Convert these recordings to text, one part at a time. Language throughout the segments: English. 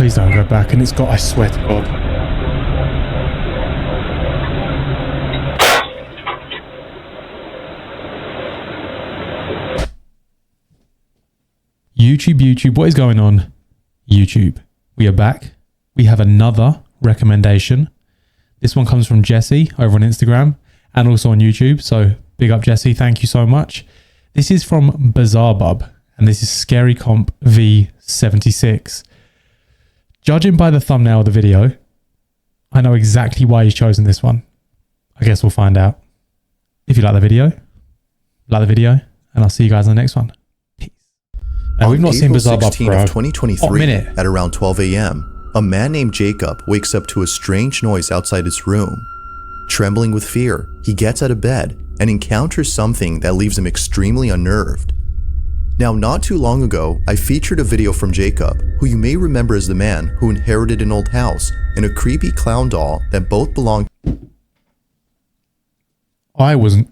Please don't go back. And it's got, I swear to God. YouTube, what is going on? YouTube, we are back. We have another recommendation. This one comes from Jesse over on Instagram and also on YouTube. So big up Jesse, thank you so much. This is from Bizarre Bub and this is Scary Comp V76. Judging by the thumbnail of the video, I know exactly why he's chosen this one. I guess we'll find out. If you like the video, and I'll see you guys in the next one. Now, we've not seen Bizarre Bub for of 2023 at around 12 a.m. A man named Jacob wakes up to a strange noise outside his room. Trembling with fear, he gets out of bed and encounters something that leaves him extremely unnerved. Now, not too long ago, I featured a video from Jacob, who you may remember as the man who inherited an old house and a creepy clown doll that both belonged. I wasn't.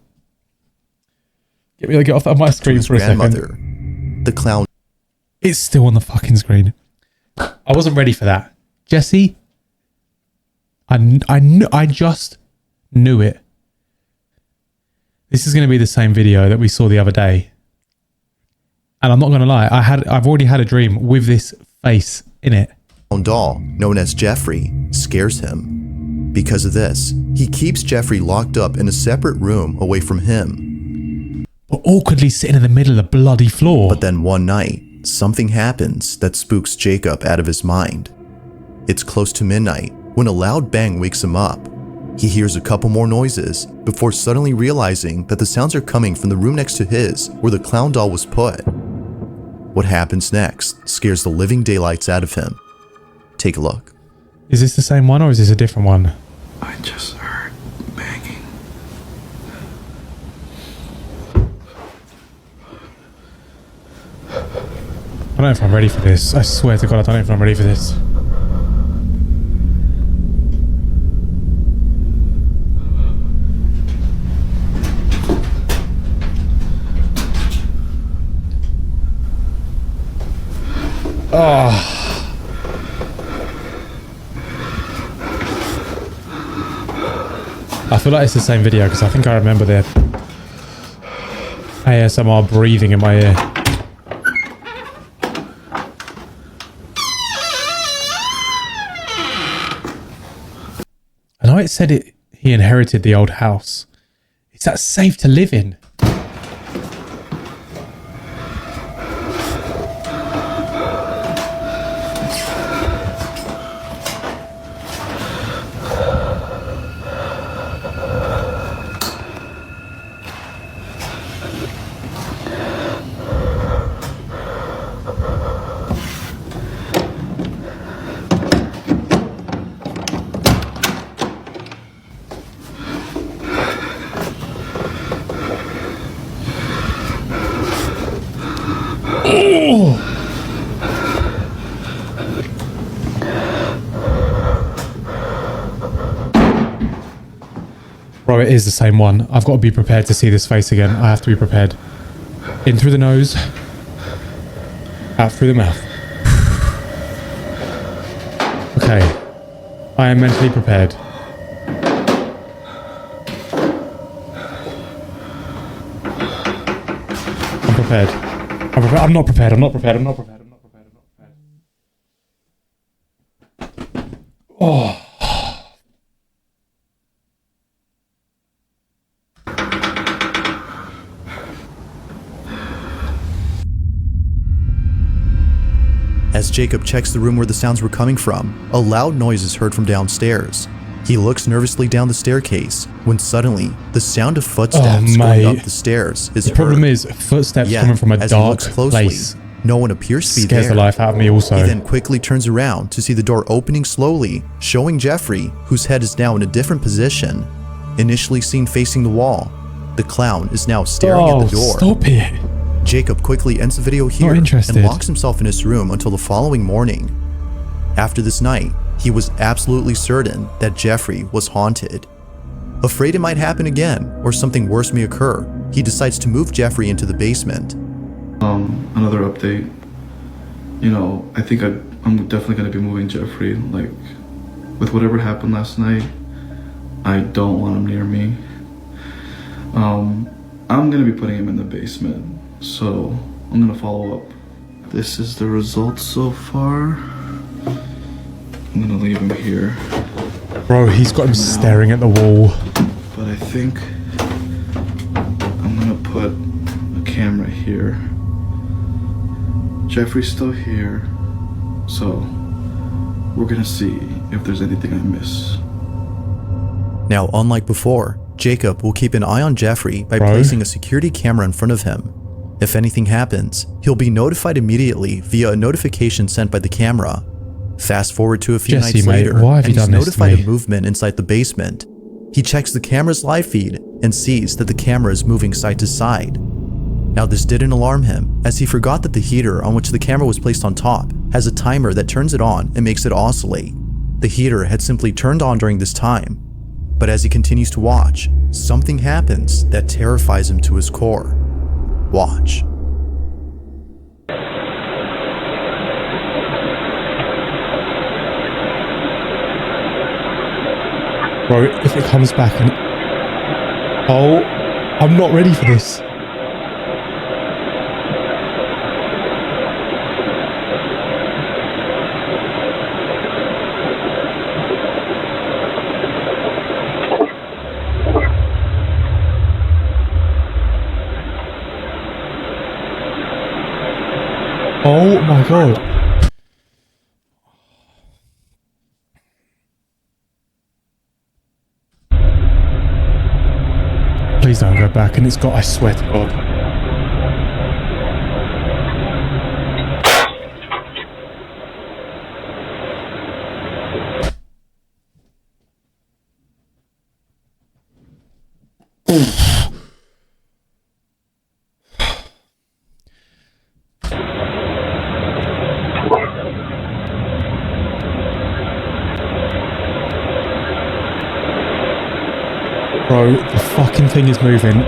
Get off my screen for a second. The clown. It's still on the fucking screen. I wasn't ready for that. Jesse, I just knew it. This is going to be the same video that we saw the other day. And I'm not going to lie, I've already had a dream with this face in it. Doll, known as Jeffrey, scares him. Because of this, he keeps Jeffrey locked up in a separate room away from him. But awkwardly sitting in the middle of the bloody floor. But then one night, something happens that spooks Jacob out of his mind. It's close to midnight when a loud bang wakes him up. He hears a couple more noises before suddenly realizing that the sounds are coming from the room next to his where the clown doll was put. What happens next scares the living daylights out of him. Take a look. Is this the same one or is this a different one? I just heard banging. I don't know if I'm ready for this. I swear to God, I don't know if I'm ready for this. Oh. I feel like it's the same video because I think I remember the ASMR breathing in my ear. I know it said he inherited the old house. Is that safe to live in? Bro, it is the same one. I've got to be prepared to see this face again. I have to be prepared. In through the nose. Out through the mouth. Okay. I am mentally prepared. I'm prepared. I'm not prepared. I'm not prepared. I'm not prepared. I'm not prepared. I'm not prepared. Oh. As Jacob checks the room where the sounds were coming from, a loud noise is heard from downstairs. He looks nervously down the staircase when suddenly the sound of footsteps going up the stairs is heard. The problem is footsteps coming from a dark place. No one appears to be there. Scares the life out of me also. He then quickly turns around to see the door opening slowly, showing Jeffrey, whose head is now in a different position. Initially seen facing the wall, the clown is now staring at the door. Stop it. Jacob quickly ends the video here and locks himself in his room until the following morning. After this night, he was absolutely certain that Jeffrey was haunted. Afraid it might happen again or something worse may occur, he decides to move Jeffrey into the basement. Another update. You know, I think I'm definitely gonna be moving Jeffrey. Like, with whatever happened last night, I don't want him near me. I'm gonna be putting him in the basement, so I'm gonna follow up. This is the results so far. I'm gonna leave him here. Bro, he's got him staring at the wall. But I think I'm gonna put a camera here. Jeffrey's still here, so we're gonna see if there's anything I miss. Now, unlike before, Jacob will keep an eye on Jeffrey by placing a security camera in front of him. If anything happens, he'll be notified immediately via a notification sent by the camera. Fast forward to a few Jesse, nights mate, later, why have and you he's done this to notified me? of movement inside the basement. He checks the camera's live feed and sees that the camera is moving side to side. Now, this didn't alarm him, as he forgot that the heater on which the camera was placed on top has a timer that turns it on and makes it oscillate. The heater had simply turned on during this time. But as he continues to watch, something happens that terrifies him to his core. Watch. Bro, if it comes back and... Oh, I'm not ready for this. Oh my god. Please don't go back, and it's got, I swear to God. Bro, the fucking thing is moving.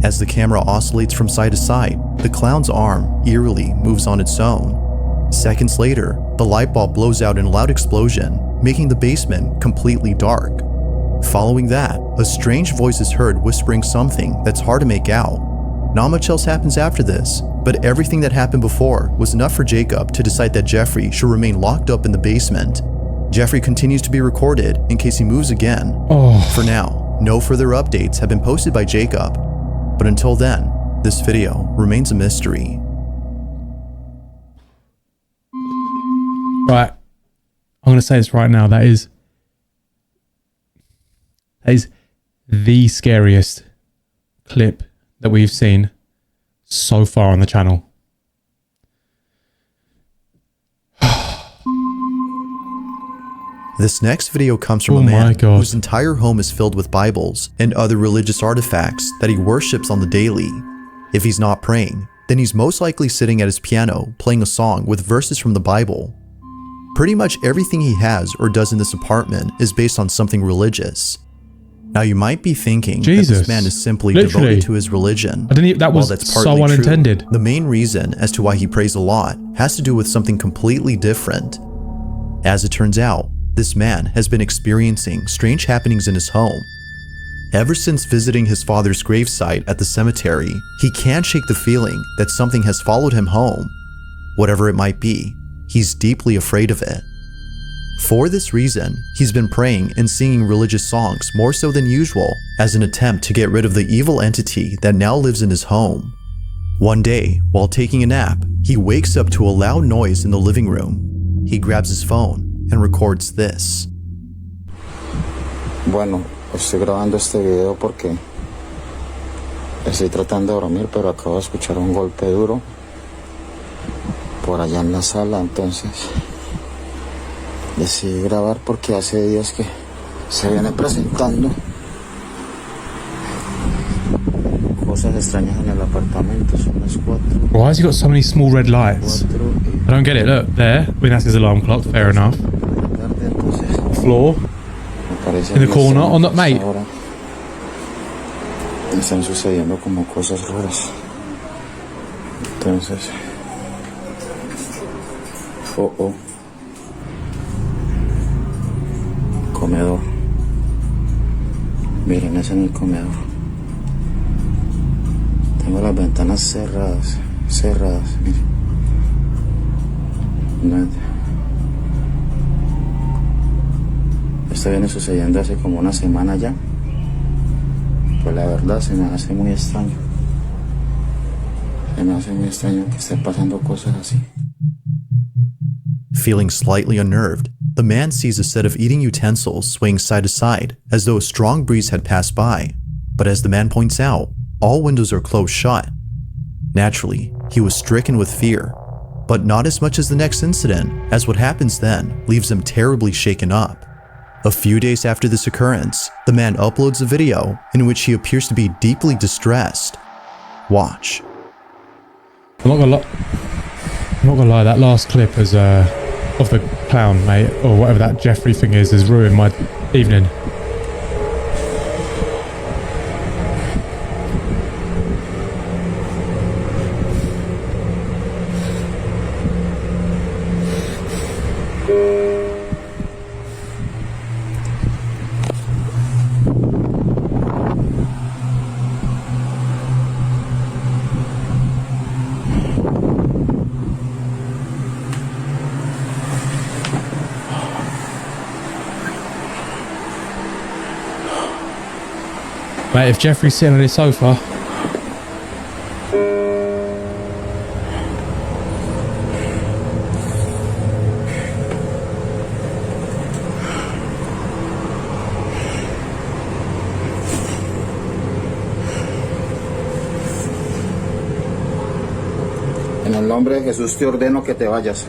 As the camera oscillates from side to side, the clown's arm eerily moves on its own. Seconds later, the light bulb blows out in a loud explosion, making the basement completely dark. Following that, a strange voice is heard whispering something that's hard to make out. Not much else happens after this, but everything that happened before was enough for Jacob to decide that Jeffrey should remain locked up in the basement. Jeffrey continues to be recorded in case he moves again. For now, no further updates have been posted by Jacob, but until then, this video remains a mystery. Right. I'm going to say this right now. That is the scariest clip that we've seen so far on the channel. This next video comes from a man whose entire home is filled with Bibles and other religious artifacts that he worships on the daily. If he's not praying, then he's most likely sitting at his piano playing a song with verses from the Bible. Pretty much everything he has or does in this apartment is based on something religious. Now, you might be thinking that this man is simply devoted to his religion. That was so unintended. The main reason as to why he prays a lot has to do with something completely different. As it turns out, this man has been experiencing strange happenings in his home. Ever since visiting his father's gravesite at the cemetery, he can't shake the feeling that something has followed him home. Whatever it might be, he's deeply afraid of it. For this reason, he's been praying and singing religious songs more so than usual as an attempt to get rid of the evil entity that now lives in his home. One day, while taking a nap, he wakes up to a loud noise in the living room. He grabs his phone and records this. Bueno, estoy grabando este video porque estoy tratando de dormir, pero acabo de escuchar un golpe duro por allá en la sala, entonces decidí grabar porque hace días que se viene presentando cosas extrañas en el apartamento. Son las 4. Why has he got so many small red lights? I don't get it. Look, there. I mean, that's his alarm clock. Fair enough. Floor. In the corner. On that, mate. Están sucediendo como cosas raras. Entonces, Oh, oh. Comedor. Miren, es en el comedor. Tengo las ventanas cerradas. Miren. No. Esto viene sucediendo hace como una semana ya. Pues la verdad se me hace muy extraño. Se me hace muy extraño que estén pasando cosas así. Feeling slightly unnerved, the man sees a set of eating utensils swaying side to side as though a strong breeze had passed by. But as the man points out, all windows are closed shut. Naturally, he was stricken with fear, but not as much as the next incident, as what happens then leaves him terribly shaken up. A few days after this occurrence, the man uploads a video in which he appears to be deeply distressed. Watch. I'm not gonna lie, that last clip is of the clown, mate, or whatever that Jeffrey thing is, has ruined my evening. Mate, if Jeffrey's sitting on his sofa... En el nombre de Jesús te ordeno que te vayas.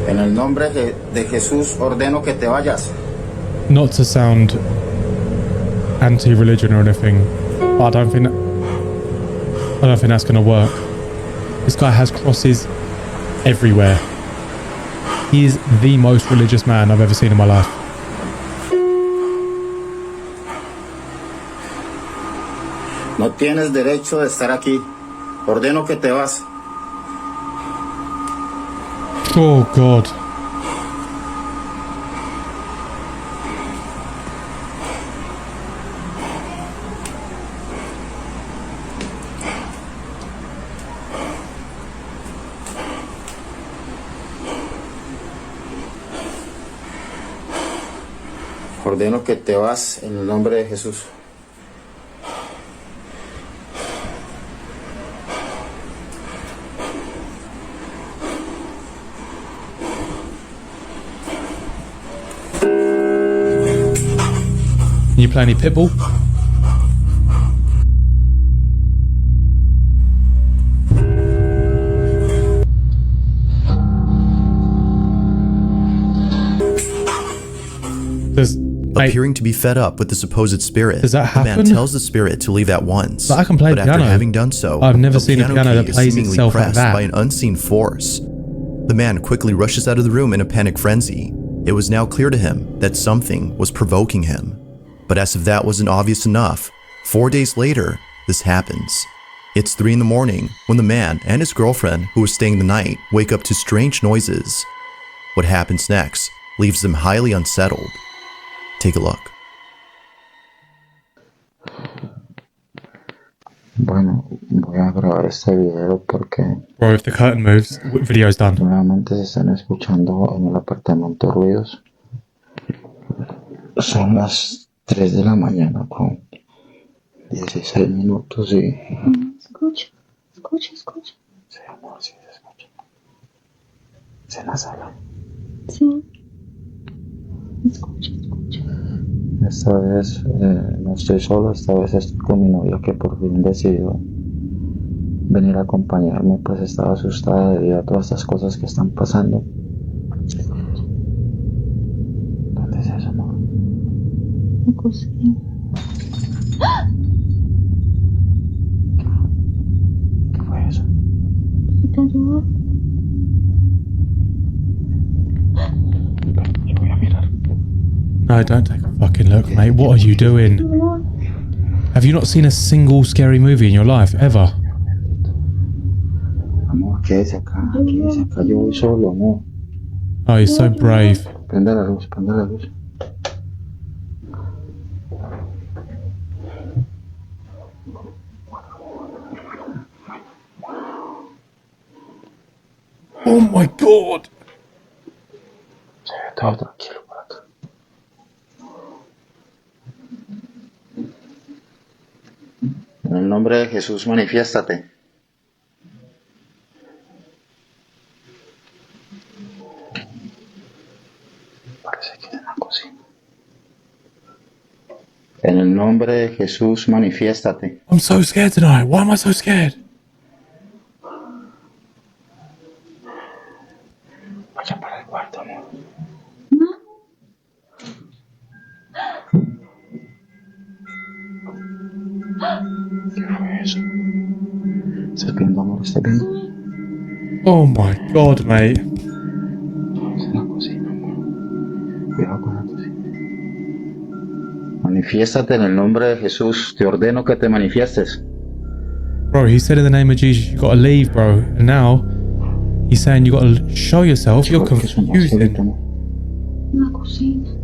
En el nombre de Jesús ordeno que te vayas. Not to sound anti-religion or anything, but I don't think that's gonna work. This guy has crosses everywhere. He is the most religious man I've ever seen in my life. No tienes derecho de estar aquí. Ordeno que te vas. Oh God. Ordeno que te vas en el nombre de Jesús. Can you play any Pitbull? Appearing to be fed up with the supposed spirit, Does that the man happen? tells the spirit to leave at once. But I can play but after piano. having done so, I've never the seen a piano key that is plays seemingly itself like pressed that. by an unseen force. The man quickly rushes out of the room in a panic frenzy. It was now clear to him that something was provoking him. But as if that wasn't obvious enough, 4 days later, this happens. It's 3 in the morning when the man and his girlfriend, who was staying the night, wake up to strange noises. What happens next leaves them highly unsettled. Take a look. Bueno, voy a grabar este video porque Bro, if the curtain moves, video's done. nuevamente se están escuchando en el apartamento ruidos. Son las 3 de la mañana con 16 minutos y... Escucha. Sí, amor, sí se escucha. ¿Es en la sala? Sí. Escucha. Esta vez no estoy solo, esta vez estoy con mi novia que por fin decidió venir a acompañarme, pues estaba asustada debido a todas estas cosas que están pasando. ¿Dónde es eso, amor? La cocina. ¿Qué fue eso? ¿Se te ayudó? Yo voy a mirar. No, don't take a fucking look, mate. What are you doing? Have you not seen a single scary movie in your life ever? Amor, quédese acá, yo voy solo, amor. Oh, you're so brave. Prende la luz, prende la luz. Oh my god. Se ve todo tranquilo por acá. En el nombre de Jesús, manifiéstate. Parece que en la cocina. En el nombre de Jesús, manifiéstate. I'm so scared tonight. Why am I so scared? Vaya para el cuarto, amor. ¿Qué fue eso? ¿Estás viendo, amor? ¿Estás viendo? Oh my god, mate. Es en la cocina, amor. Cuidado con la cocina. Manifiéstate en el nombre de Jesús. Te ordeno que te manifiestes. Bro, he said in the name of Jesus, you gotta leave, bro. And now, he's saying you gotta show yourself. You're Porque es un confusing. basquito, amor. En la cocina.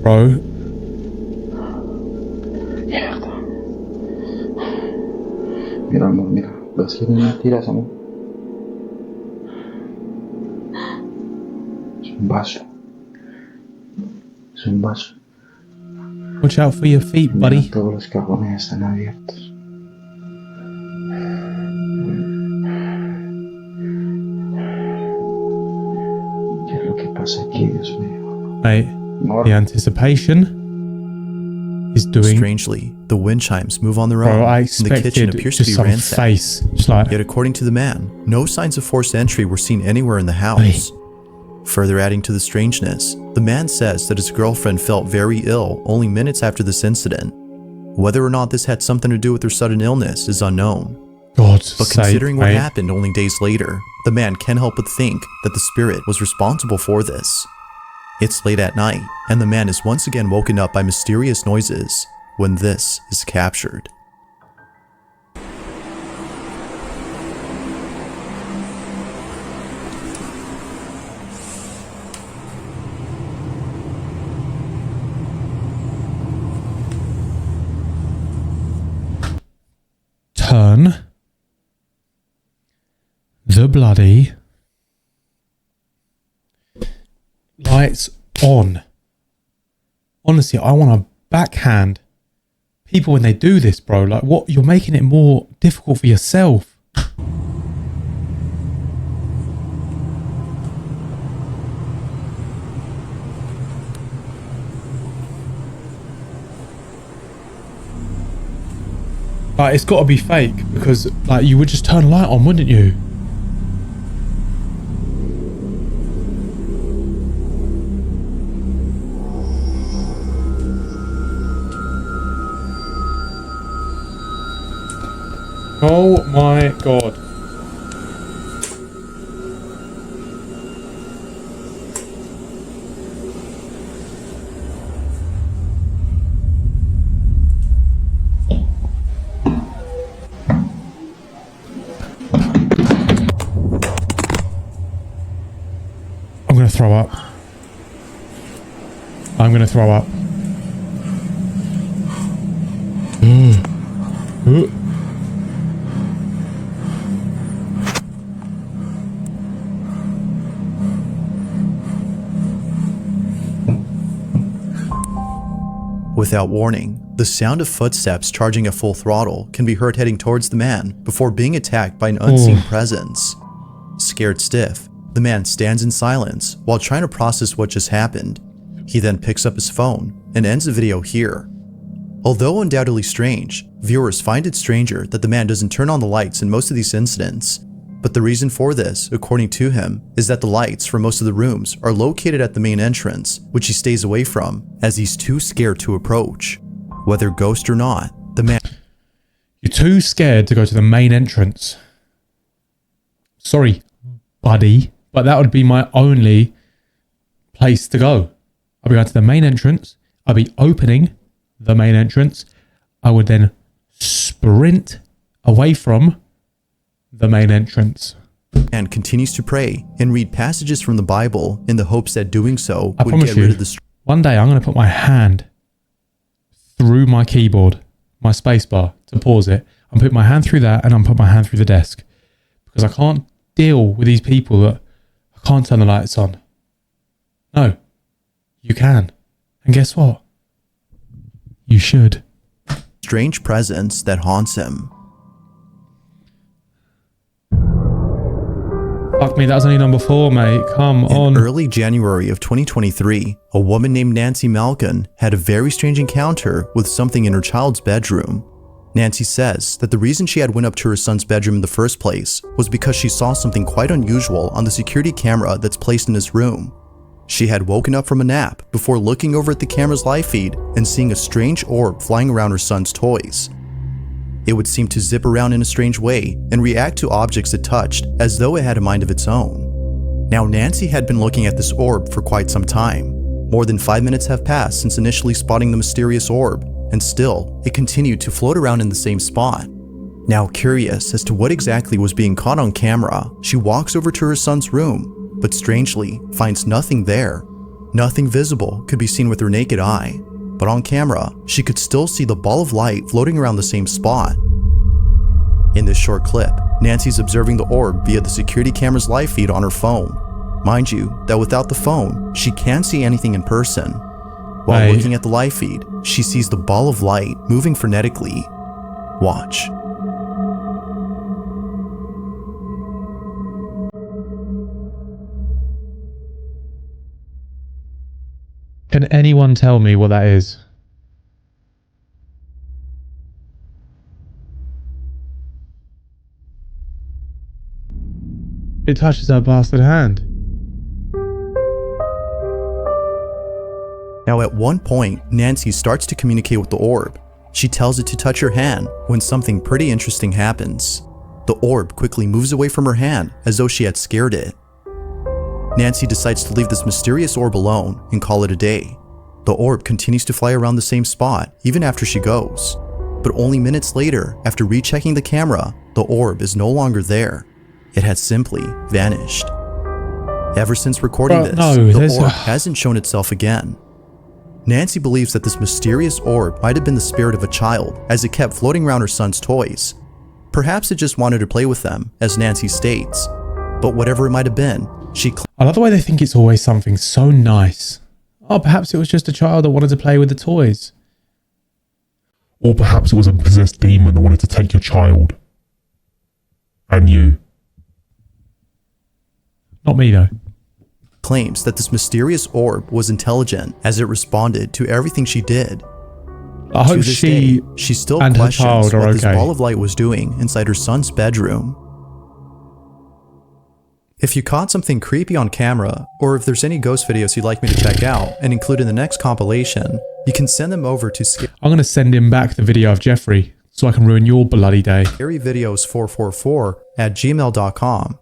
Bro, Mierda. Mira, amor, mira. ¿Ves que no mentiras, amor? Es un vaso. Es un vaso. watch out for your feet, Mira, buddy. todos los cajones están abiertos. ¿Qué es lo que pasa aquí, Dios mío? Mate, Amor, the anticipation is doing... Strangely, the wind chimes move on their Bro, own, I and the kitchen expected appears to just be some ransacked. face. Just like, Yet according to the man, no signs of forced entry were seen anywhere in the house. Further adding to the strangeness, the man says that his girlfriend felt very ill only minutes after this incident. Whether or not this had something to do with her sudden illness is unknown. God's But sake, considering what mate. happened only days later, the man can't help but think that the spirit was responsible for this. It's late at night, and the man is once again woken up by mysterious noises when this is captured. Turn the bloody lights on. Honestly, I want to backhand people when they do this, bro. Like, what? You're making it more difficult for yourself. Like, it's got to be fake because, like, you would just turn a light on, wouldn't you? Oh my god. I'm gonna throw up. I'm gonna throw up. Without warning, the sound of footsteps charging at full throttle can be heard heading towards the man before being attacked by an unseen presence. Scared stiff, the man stands in silence while trying to process what just happened. He then picks up his phone and ends the video here. Although undoubtedly strange, viewers find it stranger that the man doesn't turn on the lights in most of these incidents. But the reason for this, according to him, is that the lights for most of the rooms are located at the main entrance, which he stays away from, as he's too scared to approach. Whether ghost or not, the man... You're too scared to go to the main entrance. Sorry, buddy, but that would be my only place to go. I'll be going to the main entrance. I'll be opening the main entrance. I would then sprint away from the main entrance. And continues to pray and read passages from the Bible in the hopes that doing so I would promise get you, rid of the one day I'm going to put my hand through my keyboard, my spacebar, to pause it. I'm putting my hand through that, and I'm putting my hand through the desk, because I can't deal with these people that I can't turn the lights on. No, you can. And guess what? You should. strange presence that haunts him. Fuck me, that was only number 4, mate. Come on. In early January of 2023, a woman named Nancy Malkin had a very strange encounter with something in her child's bedroom. Nancy says that the reason she had went up to her son's bedroom in the first place was because she saw something quite unusual on the security camera that's placed in his room. She had woken up from a nap before looking over at the camera's live feed and seeing a strange orb flying around her son's toys. It would seem to zip around in a strange way and react to objects it touched as though it had a mind of its own. Now, Nancy had been looking at this orb for quite some time. More than 5 minutes have passed since initially spotting the mysterious orb, and still, it continued to float around in the same spot. Now, curious as to what exactly was being caught on camera, she walks over to her son's room, but strangely finds nothing there. Nothing visible could be seen with her naked eye. But on camera, she could still see the ball of light floating around the same spot. In this short clip, Nancy's observing the orb via the security camera's live feed on her phone. Mind you, that without the phone, she can't see anything in person. While looking at the live feed, she sees the ball of light moving frenetically. Watch. Can anyone tell me what that is? It touches her bastard hand. Now at one point, Nancy starts to communicate with the orb. She tells it to touch her hand when something pretty interesting happens. The orb quickly moves away from her hand as though she had scared it. Nancy decides to leave this mysterious orb alone and call it a day. The orb continues to fly around the same spot even after she goes. But only minutes later, after rechecking the camera, the orb is no longer there. It had simply vanished. Ever since recording the orb hasn't shown itself again. Nancy believes that this mysterious orb might have been the spirit of a child as it kept floating around her son's toys. Perhaps it just wanted to play with them, as Nancy states. But whatever it might have been, I love the way they think it's always something so nice. Oh, perhaps it was just a child that wanted to play with the toys. Or perhaps it was a possessed demon that wanted to take your child. And you. Not me, though. Claims that this mysterious orb was intelligent as it responded to everything she did. I hope she still and her questions child are what this okay. ball of light was doing inside her son's bedroom. If you caught something creepy on camera, or if there's any ghost videos you'd like me to check out and include in the next compilation, you can send them over to I'm going to send him back the video of Jeffrey so I can ruin your bloody day. scaryvideos444@gmail.com.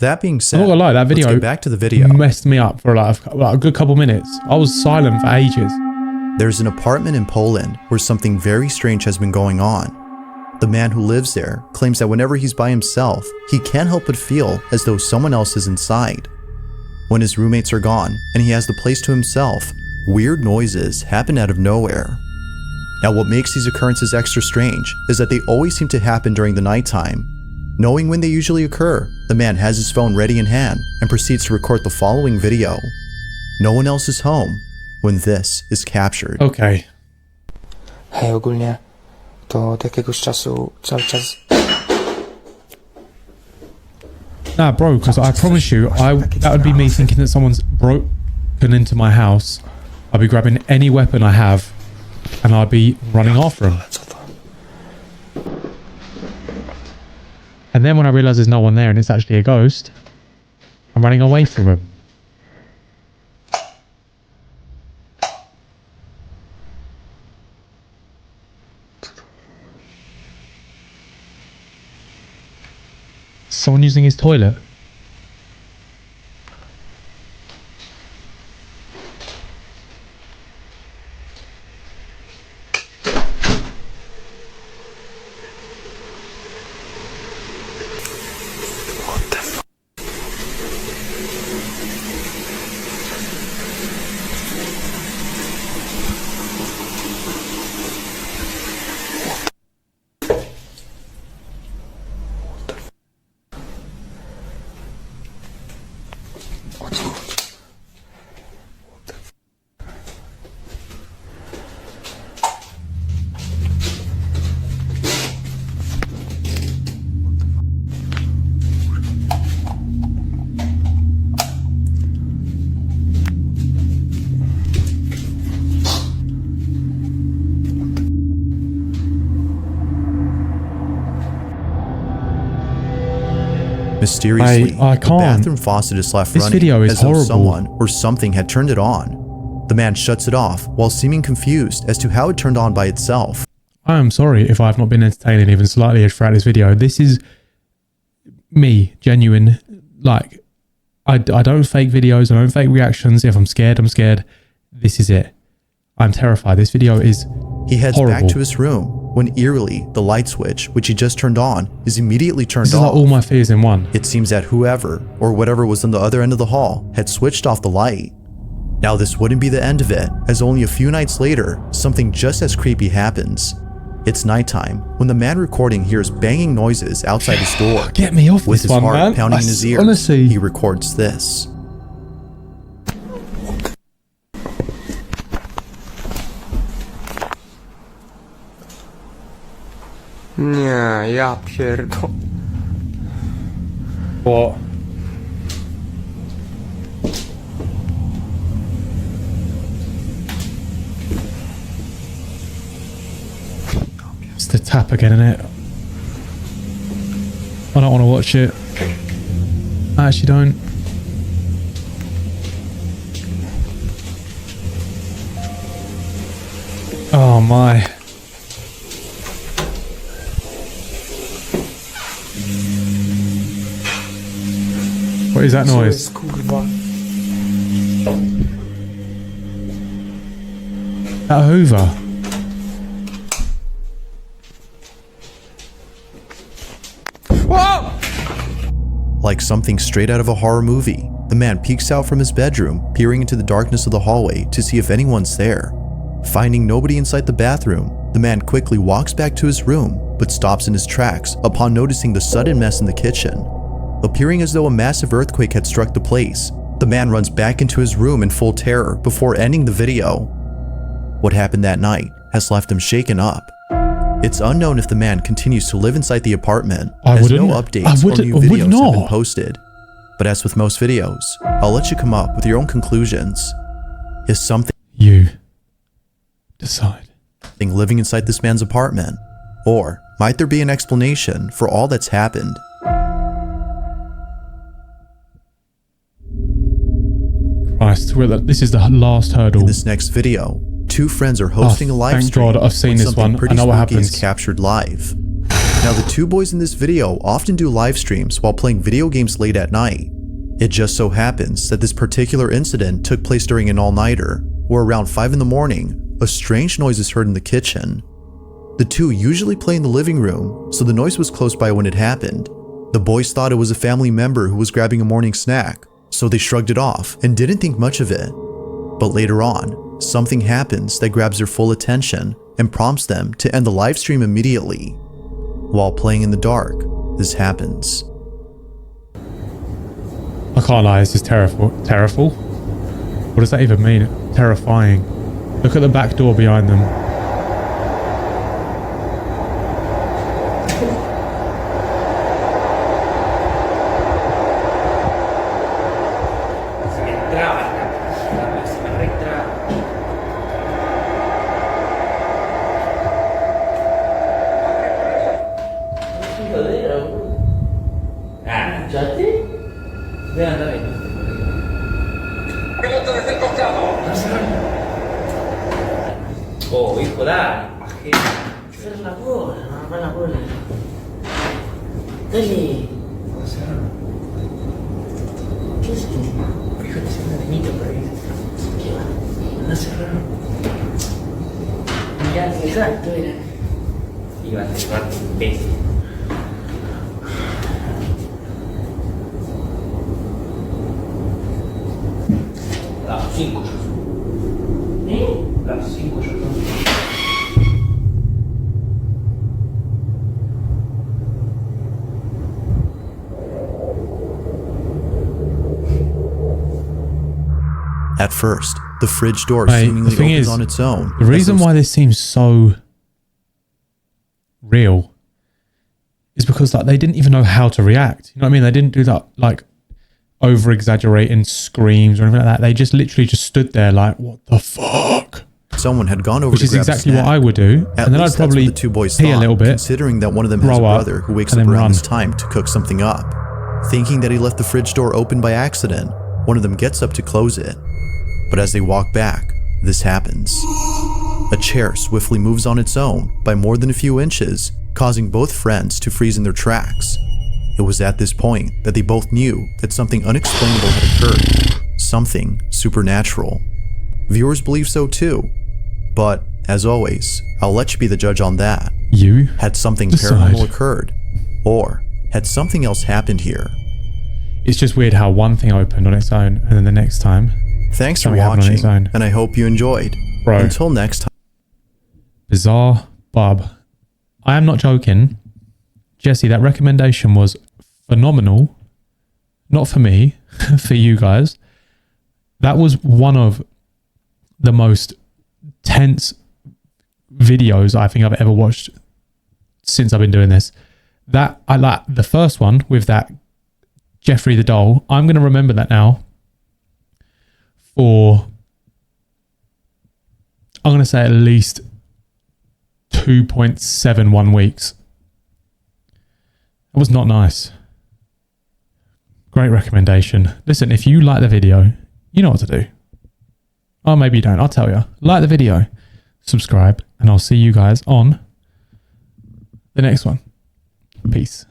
That being said, I'm not gonna lie, that video let's get back to the video. messed me up for like a good couple minutes. I was silent for ages. There's an apartment in Poland where something very strange has been going on. The man who lives there claims that whenever he's by himself, he can't help but feel as though someone else is inside. When his roommates are gone and he has the place to himself, weird noises happen out of nowhere. Now, what makes these occurrences extra strange is that they always seem to happen during the nighttime. Knowing when they usually occur, the man has his phone ready in hand and proceeds to record the following video. No one else is home when this is captured. Okay. Hej, ogólnie to od jakiegoś czasu cały czas... Nah, bro, because I promise you, that would be me thinking that someone's broken into my house. I'd be grabbing any weapon I have and I'd be running after them. Co to? And then when I realise there's no one there and it's actually a ghost, I'm running away from him. Someone using his toilet. Mysteriously, I the can't. bathroom faucet is left This running video is as though horrible. someone or something had turned it on. The man shuts it off while seeming confused as to how it turned on by itself. I am sorry if I've not been entertaining even slightly throughout this video. This is me, genuine. Like, I don't fake videos. I don't fake reactions. If I'm scared, I'm scared. This is it. I'm terrified. This video is He heads horrible. back to his room when eerily, the light switch, which he just turned on, is immediately turned This is off. like all my fears in one. It seems that whoever or whatever was on the other end of the hall had switched off the light. Now this wouldn't be the end of it, as only a few nights later, something just as creepy happens. It's nighttime when the man recording hears banging noises outside his door. Get me off With this his one, heart man. pounding in his ears, Honestly. he records this. Nie, ja pierdol... What? It's the tap again, innit? I don't want to watch it. I actually don't. Oh my. What is that Co noise? jest, kurwa? That Hoover. Like something straight out of a horror movie, the man peeks out from his bedroom, peering into the darkness of the hallway to see if anyone's there. Finding nobody inside the bathroom, the man quickly walks back to his room, but stops in his tracks upon noticing the sudden mess in the kitchen. Appearing as though a massive earthquake had struck the place, the man runs back into his room in full terror before ending the video. What happened that night has left him shaken up. It's unknown if the man continues to live inside the apartment, as no updates or new videos have been posted. But as with most videos, I'll let you come up with your own conclusions. Is something You decide. living inside this man's apartment? Or might there be an explanation for all that's happened? Christ, this is the last hurdle. In this next video, two friends are hosting a live thank stream. God, I've seen when this something one. I pretty know what spooky is happens. captured live. Now, the two boys in this video often do live streams while playing video games late at night. It just so happens that this particular incident took place during an all-nighter, where around 5 in the morning, a strange noise is heard in the kitchen. The two usually play in the living room, so the noise was close by when it happened. The boys thought it was a family member who was grabbing a morning snack, so they shrugged it off and didn't think much of it. But later on, something happens that grabs their full attention and prompts them to end the live stream immediately. While playing in the dark, this happens. I can't lie, this is terrible. Terrible? What does that even mean? Terrifying. Look at the back door behind them. Oh, hijo, dale. Cierra la bola, no, la bola. Dale. ¿Qué es esto? Fíjate si hay una niñita por ahí. ¿Qué va? Anda a cerrar. Mirá, exacto, era. Iba a cerrar, imbécil. Las 5 ya son. ¿Eh? Las 5 ya son. At first, the fridge door Mate, seemingly the thing opens is, on its own. The reason why this seems so real is because like they didn't even know how to react. You know what I mean? They didn't do that like over exaggerating screams or anything like that. They just literally just stood there like, what the fuck? someone had gone over Which to is grab exactly a snack. what I would do. At And then I'd least that's probably what the two boys pee a thought, little bit, considering that one of them has a grow up, brother who wakes and up then around run. this time to cook something up. Thinking that he left the fridge door open by accident, one of them gets up to close it. But as they walk back, this happens. A chair swiftly moves on its own by more than a few inches, causing both friends to freeze in their tracks. It was at this point that they both knew that something unexplainable had occurred, something supernatural. Viewers believe so too, but as always, I'll let you be the judge on that. You Had something decide. paranormal occurred, or had something else happened here? It's just weird how one thing opened on its own and then the next time. Thanks for Something happened on its watching, own. and I hope you enjoyed. Bro. Until next time. Bizarre Bub. I am not joking. Jesse, that recommendation was phenomenal. Not for me, for you guys. That was one of the most tense videos I think I've ever watched since I've been doing this. That I like the first one with that Jeffrey the doll. I'm going to remember that now for, I'm going to say, at least 2.71 weeks. That was not nice. Great recommendation. Listen, if you like the video, you know what to do. Oh, maybe you don't. I'll tell you. Like the video, subscribe, and I'll see you guys on the next one. Peace.